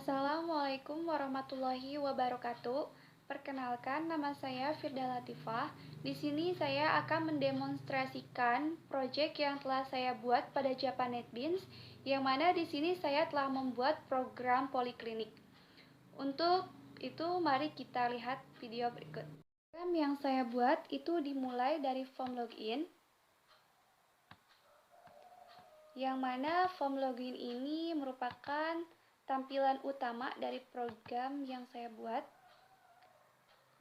Assalamualaikum warahmatullahi wabarakatuh. Perkenalkan, nama saya Firda Latifah. Di sini saya akan mendemonstrasikan proyek yang telah saya buat pada Java NetBeans, yang mana di sini saya telah membuat program poliklinik. Untuk itu, mari kita lihat video berikut. Program yang saya buat itu dimulai dari form login, yang mana form login ini merupakan tampilan utama dari program yang saya buat.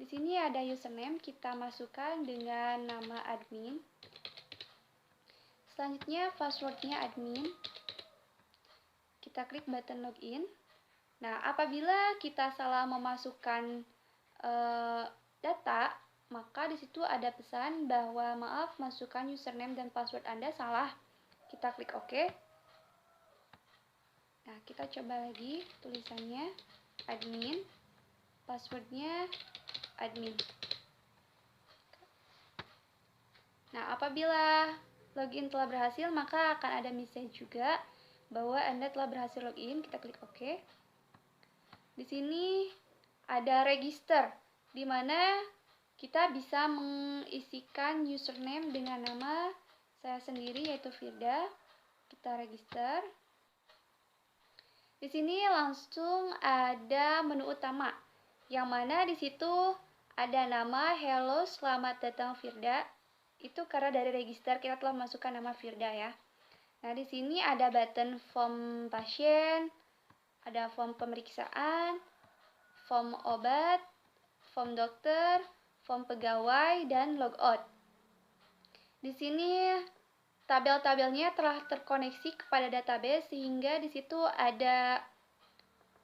Di sini ada username, kita masukkan dengan nama admin. Selanjutnya passwordnya admin. Kita klik button login. Nah, apabila kita salah memasukkan data, maka di situ ada pesan bahwa maaf, masukkan username dan password Anda salah. Kita klik OK. Nah, kita coba lagi tulisannya admin, passwordnya admin. Nah, apabila login telah berhasil, maka akan ada message juga bahwa Anda telah berhasil login. Kita klik OK. Di sini ada register, di mana kita bisa mengisikan username dengan nama saya sendiri, yaitu Firda. Kita register. Di sini langsung ada menu utama, yang mana di situ ada nama hello, selamat datang Firda. Itu karena dari register kita telah masukkan nama Firda ya. Nah, di sini ada button form pasien, ada form pemeriksaan, form obat, form dokter, form pegawai, dan logout. Di sini tabel-tabelnya telah terkoneksi kepada database, sehingga di situ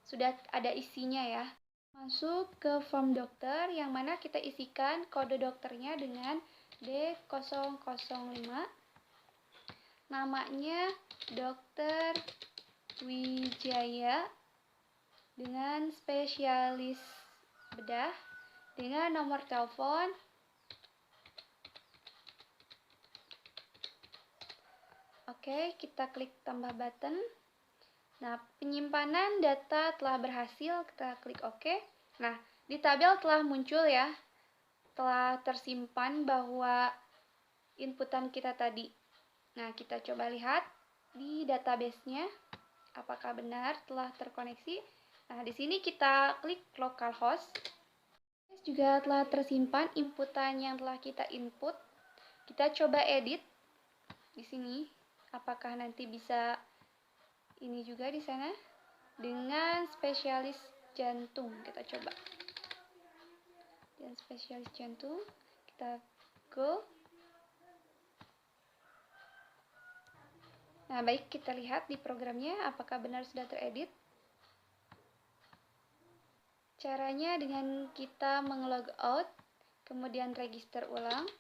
sudah ada isinya ya. Masuk ke form dokter, yang mana kita isikan kode dokternya dengan D005. Namanya Dokter Wijaya dengan spesialis bedah, dengan nomor telepon. Oke, kita klik tambah button. Nah, penyimpanan data telah berhasil, kita klik OK. Nah, di tabel telah muncul ya, telah tersimpan bahwa inputan kita tadi. Nah, kita coba lihat di database-nya apakah benar telah terkoneksi. Nah, di sini kita klik localhost. Juga telah tersimpan inputan yang telah kita input. Kita coba edit di sini. Apakah nanti bisa ini juga di sana dengan spesialis jantung. Kita coba. Dan spesialis jantung, kita go. Nah, baik, kita lihat di programnya apakah benar sudah teredit. Caranya dengan kita menglog out, kemudian register ulang.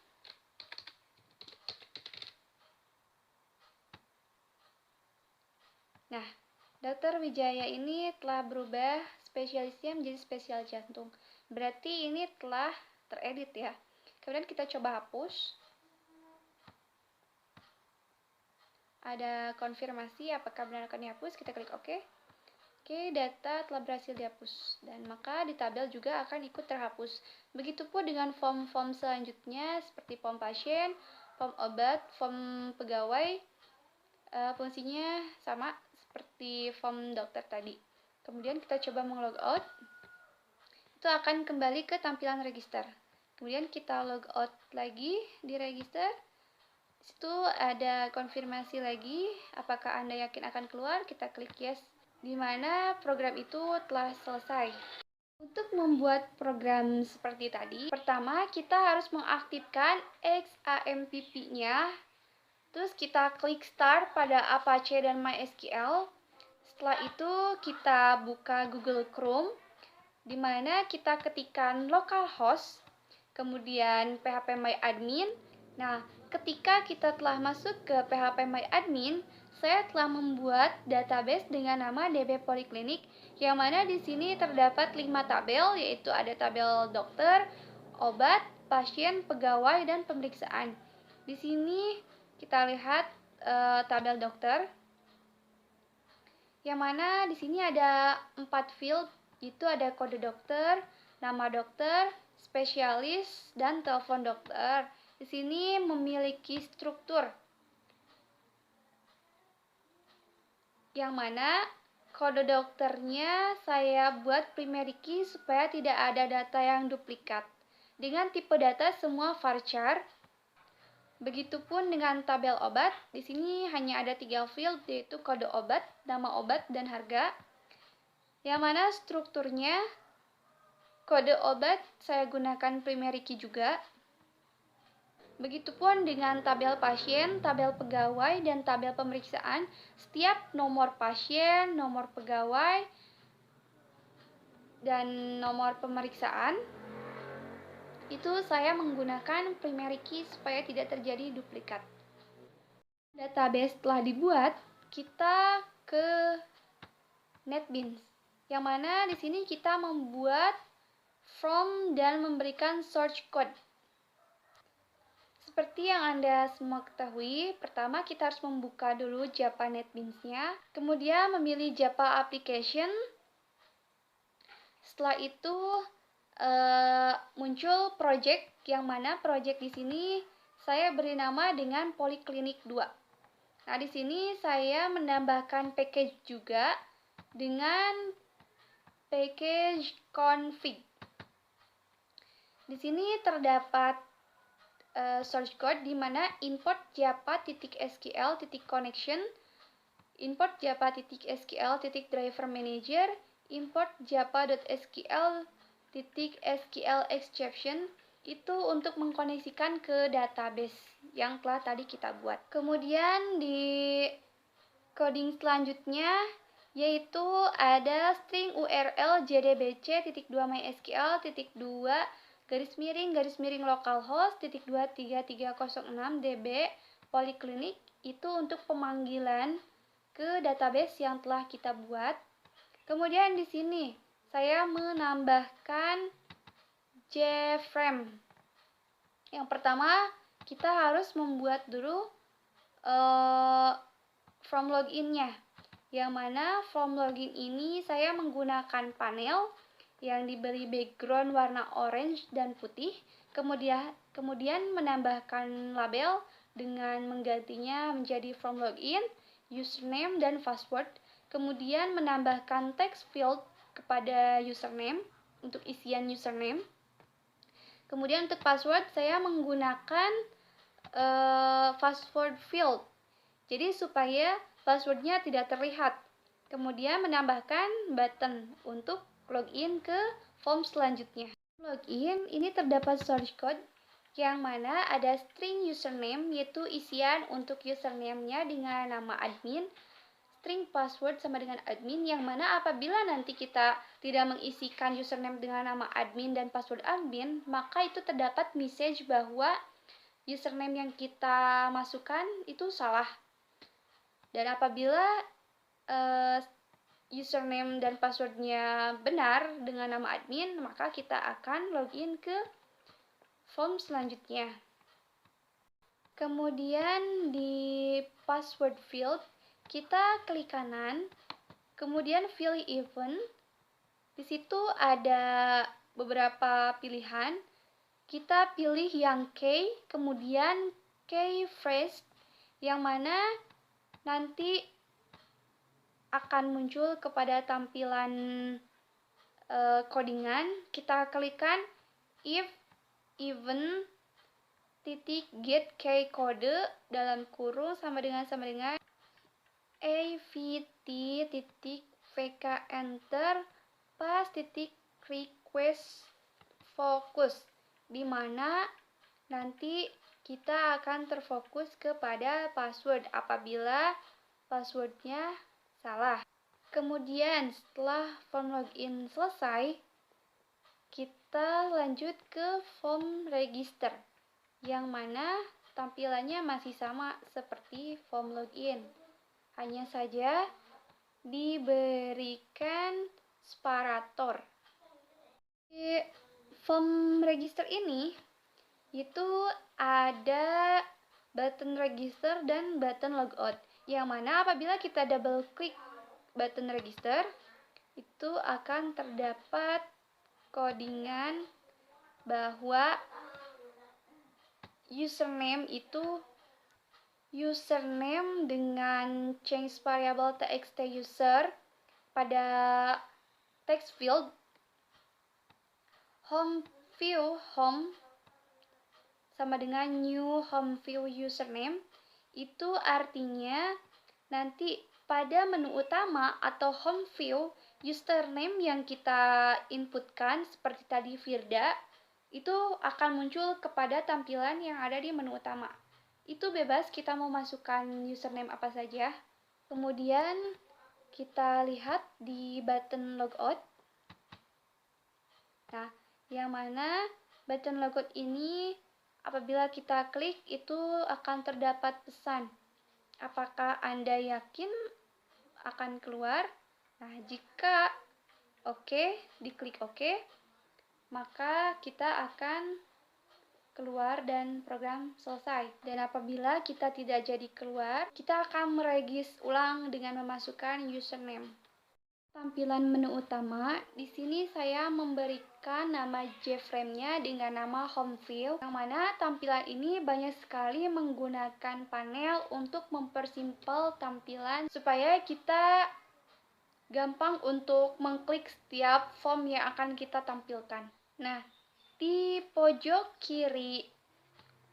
Nah, Dokter Wijaya ini telah berubah spesialisnya menjadi spesialis jantung. Berarti ini telah teredit ya. Kemudian kita coba hapus. Ada konfirmasi apakah benar akan dihapus. Kita klik OK. Oke, data telah berhasil dihapus. Dan maka di tabel juga akan ikut terhapus. Begitupun dengan form-form selanjutnya seperti form pasien, form obat, form pegawai. Fungsinya sama seperti form dokter tadi. Kemudian kita coba menglog out. Itu akan kembali ke tampilan register. Kemudian kita log out lagi di register. Situ ada konfirmasi lagi, apakah Anda yakin akan keluar? Kita klik yes, di mana program itu telah selesai. Untuk membuat program seperti tadi, pertama kita harus mengaktifkan XAMPP-nya. Terus kita klik start pada Apache dan MySQL. Setelah itu kita buka Google Chrome, di mana kita ketikkan localhost, kemudian phpMyAdmin. Nah, ketika kita telah masuk ke phpMyAdmin, saya telah membuat database dengan nama DB Poliklinik, yang mana di sini terdapat 5 tabel, yaitu ada tabel dokter, obat, pasien, pegawai, dan pemeriksaan. Di sini kita lihat tabel dokter. yang mana di sini ada 4 field, itu ada kode dokter, nama dokter, spesialis, dan telepon dokter. Di sini memiliki struktur yang mana kode dokternya saya buat primary key supaya tidak ada data yang duplikat. Dengan tipe data semua varchar. Begitupun dengan tabel obat. Di sini hanya ada 3 field, yaitu kode obat, nama obat, dan harga. Yang mana strukturnya kode obat saya gunakan primary key juga. Begitupun dengan tabel pasien, tabel pegawai, dan tabel pemeriksaan. Setiap nomor pasien, nomor pegawai, dan nomor pemeriksaan itu saya menggunakan primary key supaya tidak terjadi duplikat. Database telah dibuat, kita ke NetBeans. Yang mana di sini kita membuat from dan memberikan source code. Seperti yang Anda semua ketahui, pertama kita harus membuka dulu Japa NetBeans-nya, kemudian memilih Japa Application. Setelah itu muncul project, yang mana project di sini saya beri nama dengan Poliklinik 2. Nah, di sini saya menambahkan package juga dengan package config. Di sini terdapat source code di mana import japa.sql.connection, import japa.sql.driver manager, import japa.sql.sql exception itu untuk mengkoneksikan ke database yang telah tadi kita buat. Kemudian di coding selanjutnya yaitu ada string URL jdbc.2mysql.2 garis miring localhost 23306 db poliklinik, itu untuk pemanggilan ke database yang telah kita buat. Kemudian di sini saya menambahkan JFrame. Yang pertama kita harus membuat dulu form login-nya. Yang mana form login ini saya menggunakan panel yang diberi background warna orange dan putih. Kemudian menambahkan label dengan menggantinya menjadi form login, username, dan password. Kemudian menambahkan text field kepada username untuk isian username. Kemudian untuk password saya menggunakan password field. Jadi supaya passwordnya tidak terlihat. Kemudian menambahkan button untuk login ke form selanjutnya. Login ini terdapat source code yang mana ada string username, yaitu isian untuk username-nya dengan nama admin, string password sama dengan admin, yang mana apabila nanti kita tidak mengisikan username dengan nama admin dan password admin, maka itu terdapat message bahwa username yang kita masukkan itu salah. Dan apabila username dan passwordnya benar dengan nama admin, maka kita akan login ke form selanjutnya. Kemudian di password field kita klik kanan, kemudian pilih event. Di situ ada beberapa pilihan. Kita pilih yang key, kemudian key phrase, yang mana nanti akan muncul kepada tampilan codingan. Kita klikkan if event get key kode dalam kurung sama dengan avt.vk enter pas request focus, di mana nanti kita akan terfokus kepada password apabila passwordnya salah. Kemudian setelah form login selesai, kita lanjut ke form register, yang mana tampilannya masih sama seperti form login, hanya saja diberikan separator. Di form register ini itu ada button register dan button logout, yang mana apabila kita double klik button register, itu akan terdapat codingan bahwa username itu username dengan change variable txt user pada text field home view home sama dengan new home view username. Itu artinya nanti pada menu utama atau home view, username yang kita inputkan seperti tadi Firda itu akan muncul kepada tampilan yang ada di menu utama. Itu bebas kita mau masukkan username apa saja. Kemudian kita lihat di button logout. Nah, yang mana button logout ini apabila kita klik itu akan terdapat pesan. Apakah Anda yakin akan keluar? Nah, jika oke, diklik oke, maka kita akan keluar dan program selesai. Dan apabila kita tidak jadi keluar, kita akan meregis ulang dengan memasukkan username. Tampilan menu utama, di sini saya memberikan nama JFrame-nya dengan nama Home View, yang mana tampilan ini banyak sekali menggunakan panel untuk mempersimpel tampilan supaya kita gampang untuk mengklik setiap form yang akan kita tampilkan. Nah, di pojok kiri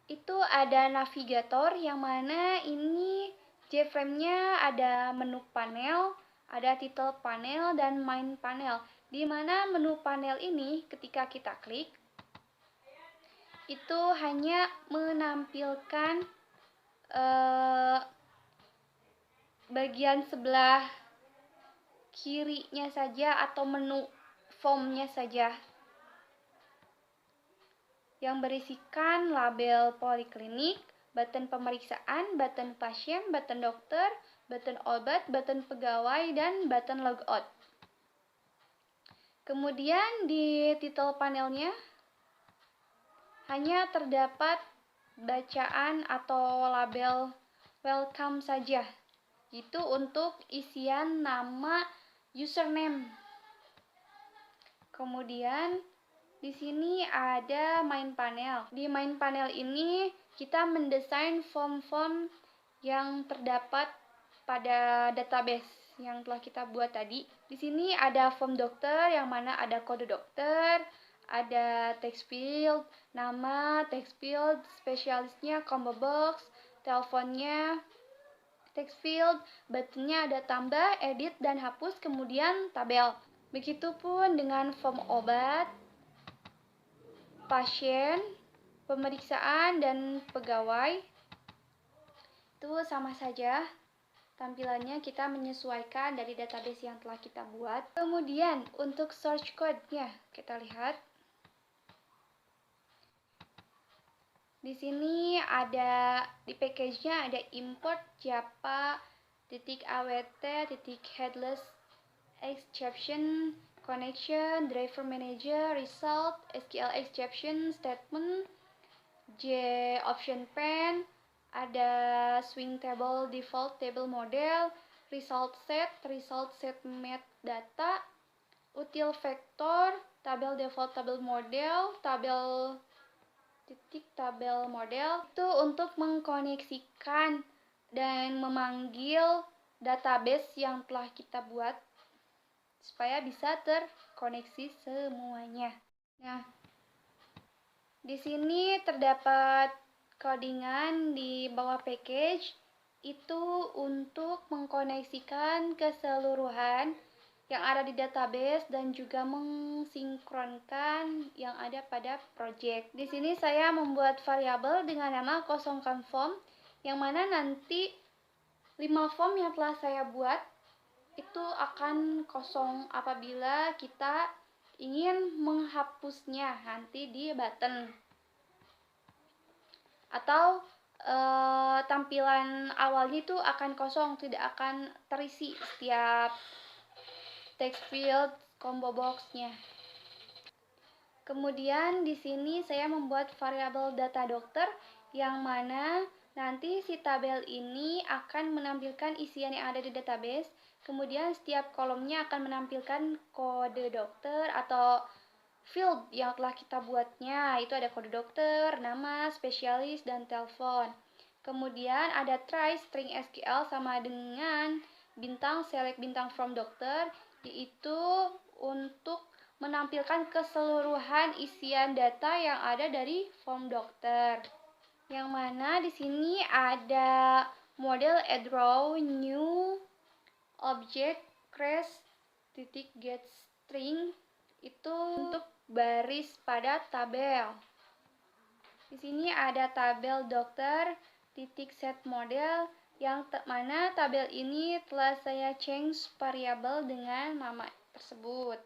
itu ada navigator, yang mana ini JFrame-nya ada menu panel, ada title panel, dan main panel. Di mana menu panel ini ketika kita klik itu hanya menampilkan bagian sebelah kirinya saja atau menu formnya saja, yang berisikan label poliklinik, button pemeriksaan, button pasien, button dokter, button obat, button pegawai, dan button logout. Kemudian di title panelnya hanya terdapat bacaan atau label welcome saja. Itu untuk isian nama username. Kemudian di sini ada main panel. Di main panel ini kita mendesain form-form yang terdapat pada database yang telah kita buat tadi. Di sini ada form dokter yang mana ada kode dokter, ada text field, nama, text field, spesialisnya, combo box, teleponnya, text field, buttonnya ada tambah, edit, dan hapus, kemudian tabel. Begitupun dengan form obat, pasien, pemeriksaan, dan pegawai. Itu sama saja tampilannya, kita menyesuaikan dari database yang telah kita buat. Kemudian untuk source code-nya kita lihat. Di sini ada di package-nya ada import java .awt .headless exception connection driver manager result SQL exception statement J option pen, ada swing table default table model, result set metadata, util vector, tabel default tabel model, tabel model. Itu untuk mengkoneksikan dan memanggil database yang telah kita buat supaya bisa terkoneksi semuanya. Nah, di sini terdapat codingan di bawah package, itu untuk mengkoneksikan keseluruhan yang ada di database dan juga mensinkronkan yang ada pada project. Di sini saya membuat variabel dengan nama kosongkan form, yang mana nanti 5 form yang telah saya buat itu akan kosong apabila kita ingin menghapusnya nanti di button, atau tampilan awalnya itu akan kosong, tidak akan terisi setiap text field combo box-nya. Kemudian di sini saya membuat variabel data dokter, yang mana nanti si tabel ini akan menampilkan isian yang ada di database. Kemudian setiap kolomnya akan menampilkan kode dokter atau field yang telah kita buatnya. Itu ada kode dokter, nama, spesialis, dan telepon. Kemudian ada try string SQL sama dengan bintang select bintang from dokter, yaitu untuk menampilkan keseluruhan isian data yang ada dari form dokter. Yang mana di sini ada model add row, new, object, crash, titik get string, itu untuk baris pada tabel. Di sini ada tabel dokter, titik set model, yang mana tabel ini telah saya change variabel dengan nama tersebut.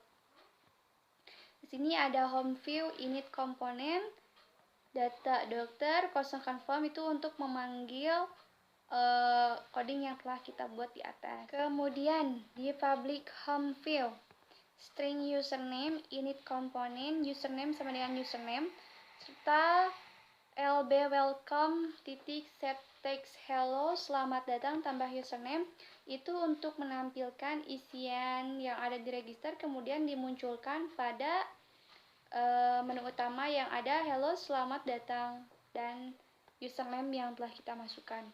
Di sini ada home view, init komponen, data dokter, kosongkan form itu untuk memanggil coding yang telah kita buat di atas. Kemudian di public home view, string username, init komponen, username sama dengan username, serta lb welcome, titik set text hello, selamat datang tambah username, itu untuk menampilkan isian yang ada di register, kemudian dimunculkan pada menu utama yang ada hello, selamat datang, dan username yang telah kita masukkan.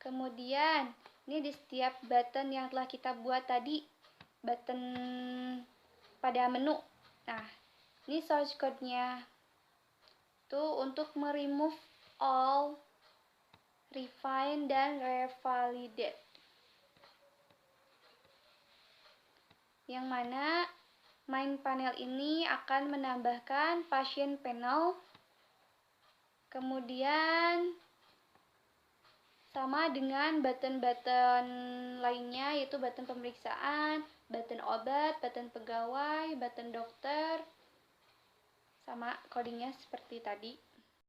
Kemudian, ini di setiap button yang telah kita buat tadi, button pada menu. Nah, ini source code-nya. Itu untuk meremove all, refine, dan revalidate. Yang mana main panel ini akan menambahkan pasien panel. Kemudian sama dengan button-button lainnya, yaitu button pemeriksaan, button obat, button pegawai, button dokter, sama codingnya seperti tadi.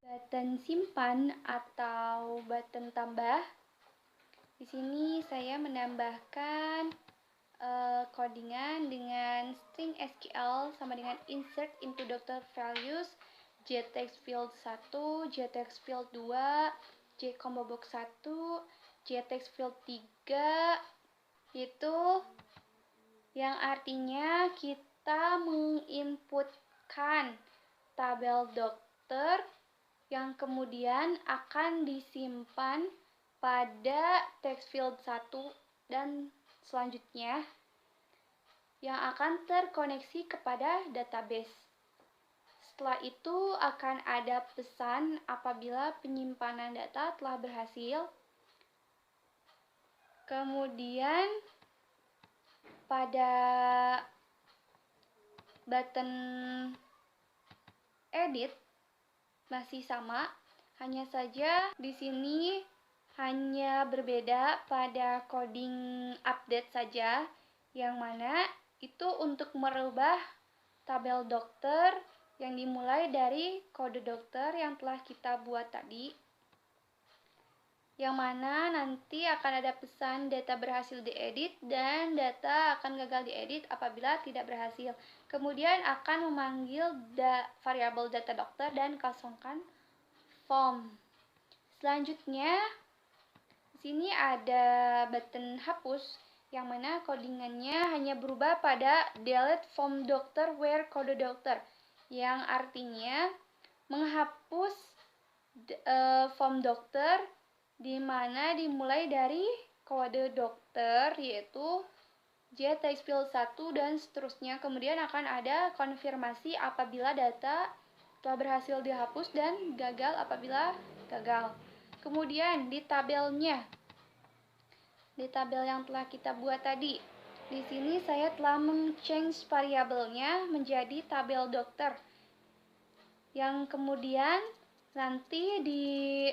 Button simpan atau button tambah. Di sini saya menambahkan codingan dengan string SQL sama dengan insert into doctor values, jtext field 1, jtext field 2, jcombo box 1, jtext field 3, itu yang artinya kita menginputkan tabel dokter yang kemudian akan disimpan pada text field 1 dan selanjutnya yang akan terkoneksi kepada database. Setelah itu akan ada pesan apabila penyimpanan data telah berhasil. Kemudian pada button edit masih sama, hanya saja di sini hanya berbeda pada coding update saja, yang mana itu untuk merubah tabel dokter yang dimulai dari kode dokter yang telah kita buat tadi, yang mana nanti akan ada pesan data berhasil diedit dan data akan gagal diedit apabila tidak berhasil. Kemudian akan memanggil variabel data dokter dan kosongkan form. Selanjutnya di sini ada button hapus, yang mana codingannya hanya berubah pada delete form dokter where kode dokter, yang artinya menghapus form dokter di mana dimulai dari kode dokter, yaitu jtext field 1 dan seterusnya. Kemudian akan ada konfirmasi apabila data telah berhasil dihapus dan gagal apabila gagal. Kemudian di tabelnya, di tabel yang telah kita buat tadi, di sini saya telah meng-change variabelnya menjadi tabel dokter, yang kemudian nanti di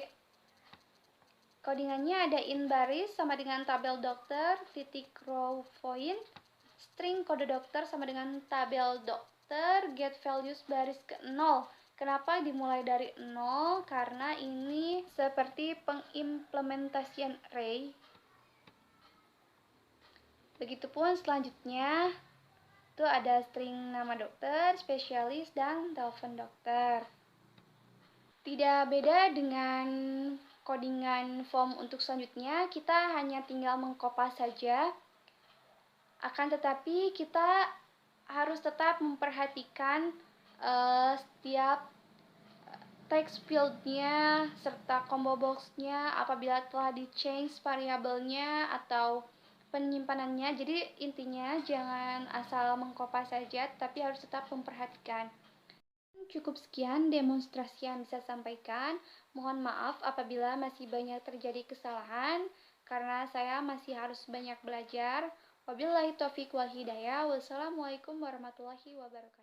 codingannya ada in baris sama dengan tabel dokter, titik row point, string kode dokter sama dengan tabel dokter, get values baris ke 0. Kenapa dimulai dari 0? Karena ini seperti pengimplementasian array. Begitupun selanjutnya, itu ada string nama dokter, spesialis, dan telepon dokter. Tidak beda dengan codingan form untuk selanjutnya, kita hanya tinggal mengkopas saja. Akan tetapi kita harus tetap memperhatikan setiap text fieldnya serta combo boxnya apabila telah di change variabelnya atau penyimpanannya. Jadi intinya jangan asal mengkopas saja, tapi harus tetap memperhatikan. Cukup sekian demonstrasi yang bisa sampaikan. Mohon maaf apabila masih banyak terjadi kesalahan karena saya masih harus banyak belajar. Wabillahi taufiq wal hidayah. Wassalamualaikum warahmatullahi wabarakatuh.